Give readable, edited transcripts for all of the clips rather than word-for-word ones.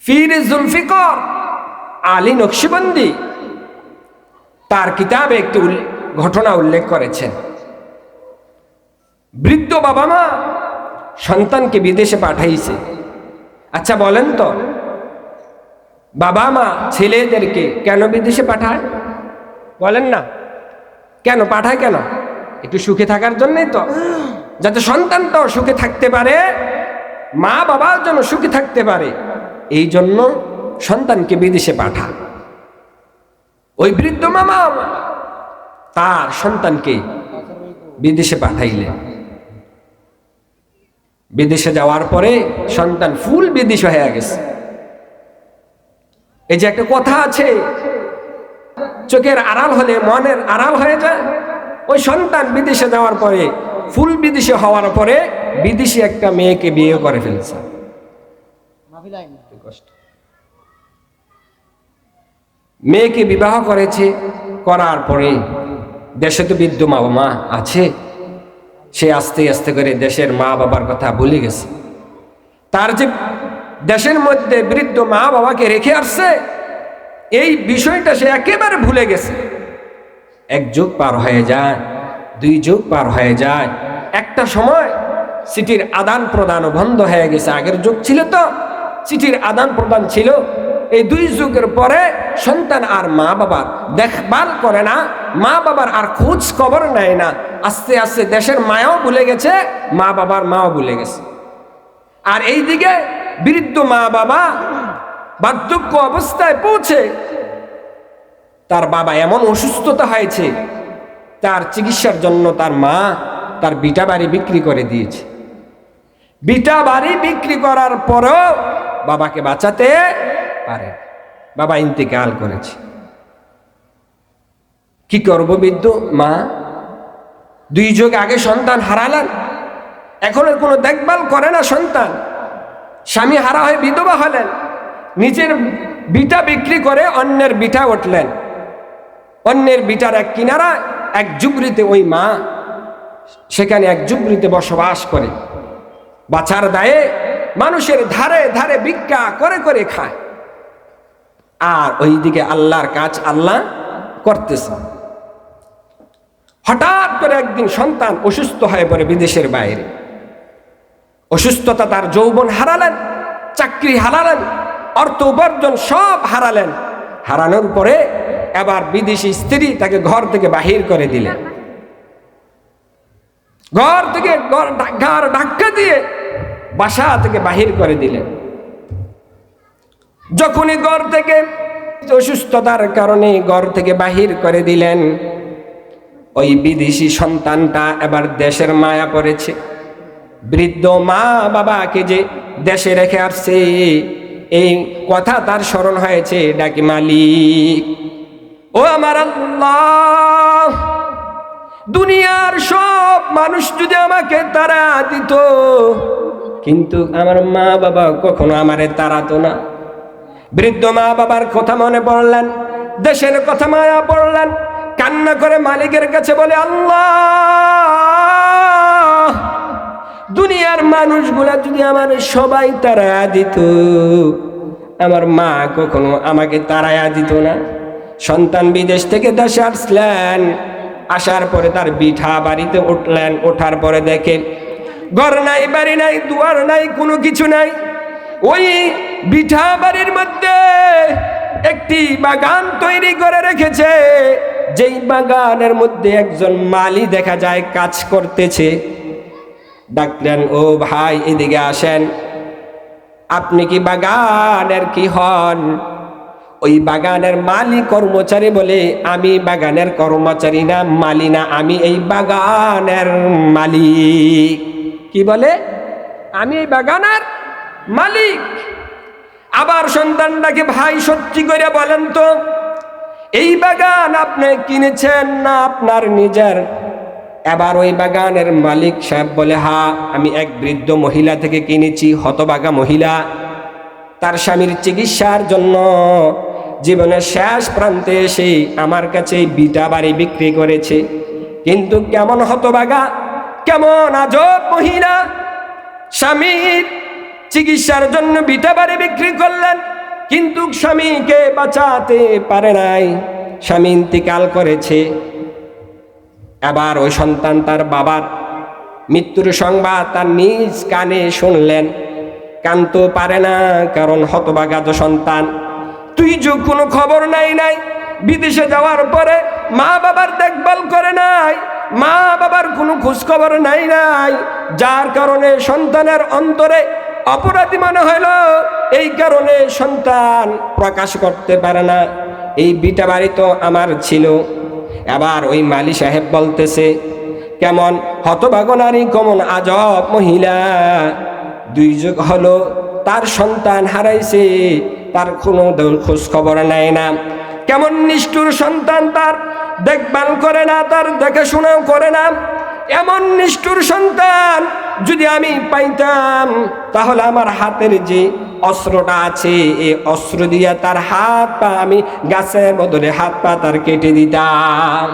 পীর জুলফিকার আলী নকশবন্দি তার কিতাবে একটি ঘটনা উল্লেখ করেছেন। বৃদ্ধ বাবা মা সন্তানকে বিদেশে পাঠাইছে। আচ্ছা বলেন তো, বাবা মা ছেলেদেরকে কেন বিদেশে পাঠায়? বলেন না, কেন পাঠায়? কেন? একটু সুখে থাকার জন্যই তো, যাতে সন্তানটাও সুখে থাকতে পারে, মা বাবার জন্য সুখে থাকতে পারে, এই জন্য সন্তানকে বিদেশে পাঠায়। ওই বৃদ্ধ মামা তার সন্তানকে বিদেশে পাঠাইলেন। বিদেশে যাওয়ার পরে সন্তান ফুল বিদেশ হয়ে গেছে। এই যে একটা কথা আছে, চোখের আড়াল হলে মনের আড়াল হয়ে যায়। ওই সন্তান বিদেশে যাওয়ার পরে, ফুল বিদেশে হওয়ার পরে, বিদেশি একটা মেয়েকে বিয়ে করে ফেলছে। মেয়েকে বিবাহ করেছে, করার পরে দেশে তো বৃদ্ধ মা বাবা আছে, সে আস্তে আস্তে করে দেশের মা বাবার কথা ভুলে গেছে। তার যে দেশের মধ্যে বৃদ্ধ মা বাবাকে রেখে আসছে, এই বিষয়টা সে একেবারে ভুলে গেছে। এক যুগ পার হয়ে যায়, দুই যুগ পার হয়ে যায়, একটা সময় চিঠির আদান প্রদান বন্ধ হয়ে গেছে। আগের যুগ ছিল তো চিঠির আদান প্রদান ছিল। এই দুই যুগের পরে সন্তান আর মা বাবার দেখভাল করে না, মা বাবার আর খোঁজ খবর নেয় না। আস্তে আস্তে দেশের মায়াও ভুলে গেছে, মা বাবার মাও ভুলে গেছে। আর এইদিকে বৃদ্ধ মা বাবা বার্ধক্য অবস্থায় পৌঁছে, তার বাবা এমন অসুস্থতা হয়েছে, তার চিকিৎসার জন্য তার মা তার বিটা বাড়ি বিক্রি করে দিয়েছে। বিটা বাড়ি বিক্রি করার পরও বাবাকে বাঁচাতে পারে, বাবা ইন্তেকাল করেছে। কি করব বৃদ্ধ মা? দুই যুগ আগে সন্তান হারালেন, এখন কোনো দেখভাল করে না সন্তান। স্বামী হারা হয়ে বিধবা হলেন, নিজের বিটা বিক্রি করে অন্যের বিটা উঠলেন। অন্যের বিটার এক কিনারা এক ঝুপড়িতে ওই মা সেখানে এক ঝুপড়িতে বসবাস করে, বাঁচার দায়ে মানুষের ধারে ধারে ভিক্ষা করে করে খায়। আর ওইদিকে আল্লাহর কাজ আল্লাহ করতেছে। হঠাৎ করে একদিন সন্তান অসুস্থ হয়ে পড়ে বিদেশের বাইরে। অসুস্থতা তার যৌবন হারালেন, চাকরি হারালেন, অর্থ উপার্জন সব হারালেন। হারানোর পরে এবার বিদেশি স্ত্রী তাকে ঘর থেকে বাহির করে দিলেন। ঘর থেকে ঘর ধাক্কা দিয়ে বাসা থেকে বাহির করে দিলেন। যখনই ঘর থেকে অসুস্থতার কারণে ঘর থেকে বাহির করে দিলেন, ওই বিদেশি সন্তানটা এবার দেশের মায়া পড়েছে। বৃদ্ধ মা বাবাকে যে দেশে রেখে আসছে, এই কথা তার স্মরণ হয়েছে, ডাকি মালিক, ও আমার আল্লাহ, দুনিয়ার সব মানুষ যদি আমাকে তাড়া দিত, কিন্তু আমার মা বাবা কখনো আমারে তাড়াতো না। বৃদ্ধ মা বাবার কথা মনে পড়লেন, দেশের কথা মায়া পড়লেন, কান্না করে মালিকের কাছে বলে, আল্লাহ, দুনিয়ার মানুষগুলা যদি আমার সবাই তাড়া দিত, আমার মা কখনো আমাকে তাড়াইয়া দিত না। সন্তান বিদেশ থেকে দেশে আসলেন, আসার পরে তার বিঠা বাড়িতে উঠলেন। ওঠার পরে দেখে ঘর নাই, বাড়ি নাই, দুয়ার নাই, কোনো কিছু নাই। ওই বিঠা বাড়ির মধ্যে একটি বাগান তৈরি করে রেখেছে, যেই বাগানের মধ্যে একজন মালি দেখা যায় কাজ করতেছে। ডাকলেন, ও ভাই, এদিকে আসেন, আপনি কি বাগানের কি হন? ওই বাগানের মালি কর্মচারী বলে, আমি বাগানের কর্মচারী না, মালি না, আমি এই বাগানের মালিক। কি বলে? আমি এই বাগানের মালিক। আবার সন্তানটাকে, ভাই সত্যি করে বলেন তো, এই বাগান আপনি কিনেছেন না আপনার নিজের? এবার ওই বাগানের মালিক সাহেব বলে, হ্যাঁ, আমি এক বৃদ্ধ মহিলা থেকে কিনেছি। হতভাগা মহিলা তার স্বামীর চিকিৎসার জন্য জীবনের শেষ প্রান্তে এসে আমার কাছে বিটা বাড়ি বিক্রি করেছে। কিন্তু কেমন হতভাগা, কেমন আজব মহিলা, স্বামীর চিকিৎসার জন্য ভিটা বাড়ি বিক্রি করলেন, কিন্তু স্বামীকে বাঁচাতে পারে নাই, স্বামী ইন্তিকাল করেছে। এবার ওই সন্তান তার বাবার মৃত্যুর সংবাদ তার নিজ কানে শুনলেন, কানতে পারে না, কারণ হতভাগা সন্তান। তুই যে কোনো খবর নাই, বিদেশে যাওয়ার পরে মা বাবার দেখভাল করে নাই, মা বাবার কোনো খোঁজ খবর নাই, যার কারণে সন্তানের অন্তরে অপরাধী মনে হইল, এই কারণে সন্তান প্রকাশ করতে পারে না। এই বিটা বাড়ি তো আমার ছিল। এবার ওই মালি সাহেব বলতেছে, কেমন হতভাগা নারী, কেমন আজব মহিলা, 2 যুগ হলো তার সন্তান হারাইছে, তার কোনো খোঁজ খবর নেয় না। কেমন নিষ্ঠুর সন্তান, তার দেখভাল করে না, তার দেখাশোনাও করে না। এমন নিষ্ঠুর সন্তান যদি আমি পাইতাম, তাহলে আমার হাতের যে অস্ত্রটা আছে, এই অস্ত্র দিয়ে তার হাত পা আমি গাছের বদলে হাত পা তার কেটে দিতাম।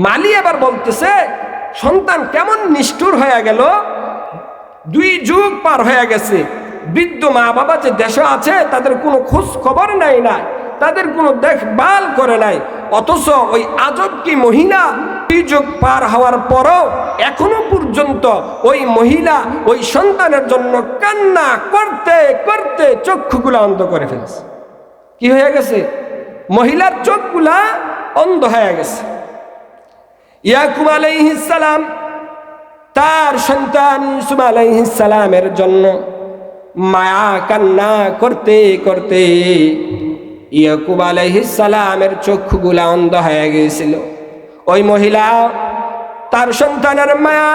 মালি আবার বলতেছে, সন্তান কেমন নিষ্ঠুর হয়ে গেল, 2 যুগ পার হয়ে গেছে, বৃদ্ধ মা বাবা যে দেশে আছে তাদের কোনো খোঁজ খবর নাই, তাদের কোনো দেখভাল করে নাই। অথচ ওই আজব কি মহিলা 2 যুগ পার হওয়ার পরও এখনো পর্যন্ত ওই মহিলা ওই সন্তানের জন্য কান্না করতে করতে চক্ষুগুলা অন্ধ করে ফেলেছে। কি হয়ে গেছে? মহিলার চোখগুলা অন্ধ হয়ে গেছে। ইয়াকুব আলাইহিস সালাম তার সন্তান ইউসুফ আলাইহিস সালামের জন্য মায়া কান্না করতে করতে ইয়াকুব আলাইহিস সালামের চক্ষুগুলা অন্ধ হয়ে গিয়েছিল। ওই মহিলা তার সন্তানের মায়া,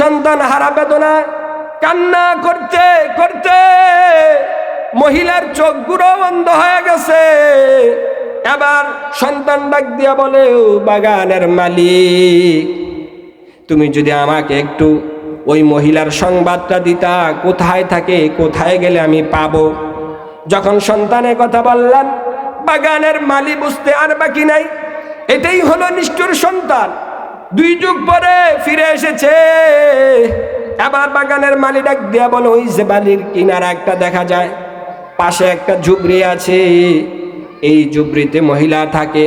সন্তান হারা বেদনা কান্না করতে করতে মহিলার চোখগুলো বন্ধ হয়ে গেছে। এবার সন্তান ডাক দিয়া বলে, ও বাগানের মালিক, তুমি যদি আমাকে একটু ওই মহিলার সংবাদটা দিতা, কোথায় থাকে, কোথায় গেলে আমি পাবো। যখন সন্তানের কথা বললাম, বাগানের মালিক বুঝতে আর বাকি নাই, এটাই হলো নিষ্ঠুর সন্তান, 2 যুগ পরে ফিরে এসেছে। এবার বাগানের মালিক ডাক দিয়া বলো, ওই যে বালির কিনারা একটা দেখা যায়, পাশে একটা ঝুপড়ি আছে, এই ঝুপড়িতে মহিলা থাকে,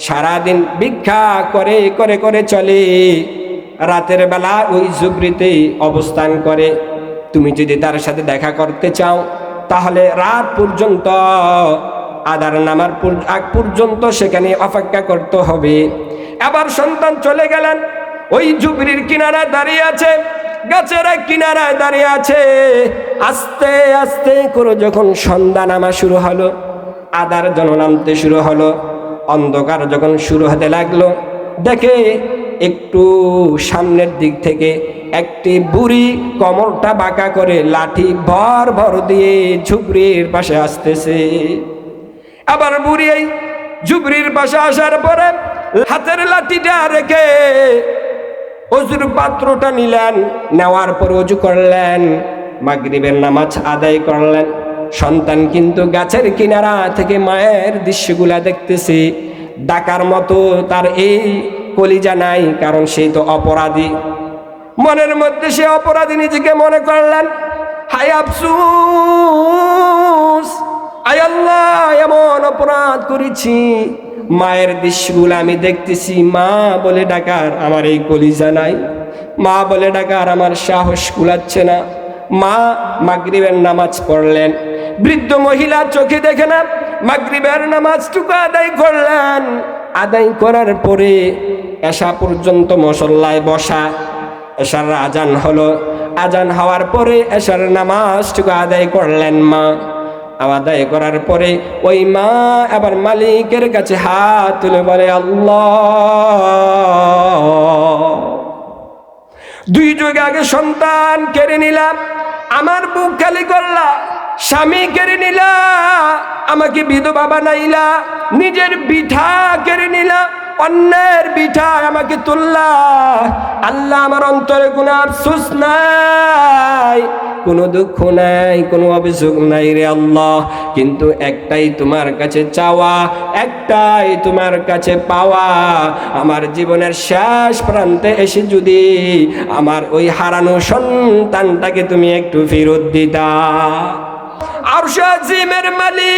সারাদিন ভিক্ষা করে করে করে চলে, রাতের বেলা ওই ঝুপড়িতে অবস্থান করে। তুমি যদি তার সাথে দেখা করতে চাও, তাহলে রাত পর্যন্ত, আদার নামার আগ পর্যন্ত সেখানে অপেক্ষা করতে হবে। এবার সন্তান চলে গেলেন, ওই ঝুপড়ির কিনারায় দাঁড়িয়ে আছে, গাছের কিনারায় দাঁড়িয়ে আছে। আস্তে আস্তে করে যখন সন্ধ্যা নামা শুরু হলো, আদার জন নামতে শুরু হলো, অন্ধকার যখন শুরু হতে লাগলো, দেখে একটু সামনের দিক থেকে একটি বুড়ি কোমরটা বাঁকা করে লাঠি ভর ভর দিয়ে ঝুপড়ির পাশে আসতেছে। আবার বুড়ি এই ঝুপড়ির পাশে আসার পরে হাতের লাঠিটা রেখে অজুর পাত্রটা নিলেন, নেওয়ার পর অজু করলেন, মাগরিবের নামাজ আদায় করলেন। সন্তান কিন্তু গাছের কিনারা থেকে মায়ের দৃশ্যগুলা দেখতেছে, ডাকার মতো তার এই কলিজা নাই, কারণ সে তো অপরাধী। মনের মধ্যে সে অপরাধী নিজেকে মনে করলেন, হায় আফসোস, আয় আল্লাহ, এমন অপরাধ করেছি, মায়ের দৃশ্যগুলো আমি দেখতেছি, মা বলে ডাকার আমার এই কলিজা নাই, মা বলে ডাকার আমার সাহস কুলাচ্ছে না। মা মাগরিবের নামাজ পড়লেন, বৃদ্ধ মহিলা চোখে দেখে না, মাগরিবের নামাজটুকু আদায় করলেন। আদায় করার পরে এশা পর্যন্ত মুসল্লায় বসা, এশার আজান হলো, আজান হওয়ার পরে এশার নামাজটুকু আদায় করলেন মা। আদায় করার পরে ওই মা আবার মালিকের কাছে হাত তুলে বলে, আল্লাহ, 2 যুগ আগে সন্তান কেড়ে নিলাম, আমার বুক খালি করলা, স্বামী কেড়ে নিলা, আমাকে বিধবা বানাইলা, নিজের বিঠা কেড়ে নিলা, অন্যের বিঠায় আমাকে তুললা। আল্লাহ, আমার অন্তরে কোনো আফসোস নাই, কোনো দুঃখ নাই, কোনো অভিযোগ নাই রে আল্লাহ। কিন্তু একটাই তোমার কাছে চাওয়া, একটাই তোমার কাছে পাওয়া, আমার জীবনের শেষ প্রান্তে এসে যদি আমার ওই হারানো সন্তানটাকে তুমি একটু ফেরত দিতা। আরশ আজিমের মালিক,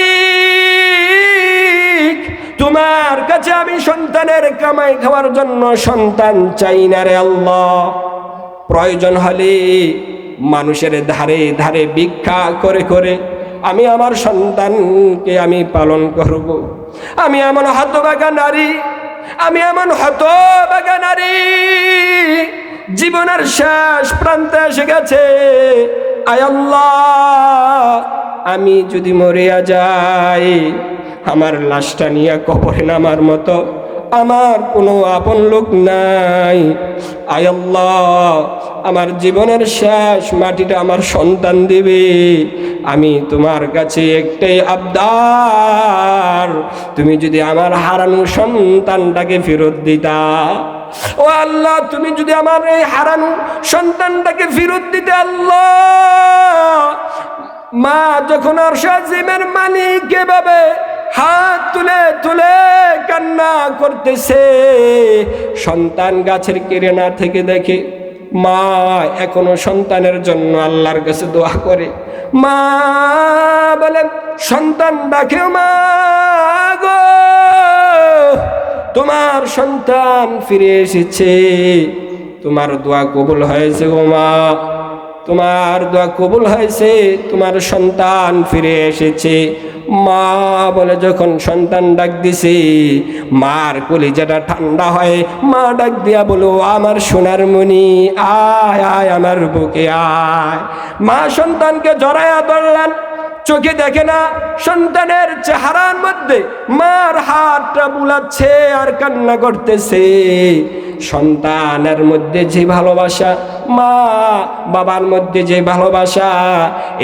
তোমার কাছে আমি সন্তানের কামাই খাওয়ার জন্য সন্তান চাই না রে আল্লাহ। প্রয়োজন হলে মানুষের ধারে ধারে ভিক্ষা করে করে আমি আমার সন্তানকে আমি পালন করব। আমি এমন হতভাগা নারী, আমি এমন হতভাগা নারী, জীবনের শেষ প্রান্তে এসে গেছে। আয় আল্লাহ, আমি যদি মরিয়া যাই, আমার লাশটা নিয়ে কবরে নামার মতো আমার কোনো আপন লোক নাই। আয় আল্লাহ, আমার জীবনের শেষ মাটিটা আমার সন্তান দিবে। আমি তোমার কাছে একটাই আবদার, তুমি যদি আমার হারানো সন্তানটাকে ফেরত দিতা। ও আল্লাহ, তুমি যদি আমার এই হারানো সন্তানটাকে ফেরত দিতে আল্লাহ। মা যখন আরশ আজিমের মালিক এভাবে হাত তুলে তুলে কান্না করতেছে, সন্তান গাছের কিরণা থেকে দেখে মা এখনো সন্তানের জন্য আল্লাহর কাছে দোয়া করে। মা বলে, সন্তান ডাকে, মা গো, তোমার সন্তান ফিরে এসেছে, তোমার দোয়া কবুল হয়েছে গো মা, তোমার দোয়া কবুল হয়েছে, তোমার সন্তান ফিরে এসেছে। মা বলে যখন সন্তান ডাক দিছে, মার কলিজাটা ঠান্ডা হয়। মা ডাক দিয়া বলো, আমার সোনার মনি, আয় আয় আমার বুকে আয়। মা সন্তানকে জড়ায়া ধরলেন, চোখে দেখে না, সন্তানের চেহারার মধ্যে মার হাতটা বুলাচ্ছে আর কান্না করতেছে। সন্তানের মধ্যে যে ভালোবাসা, মা বাবার মধ্যে যে ভালোবাসা,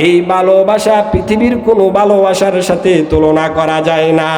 এই ভালোবাসা পৃথিবীর কোনো ভালোবাসার সাথে তুলনা করা যায় না।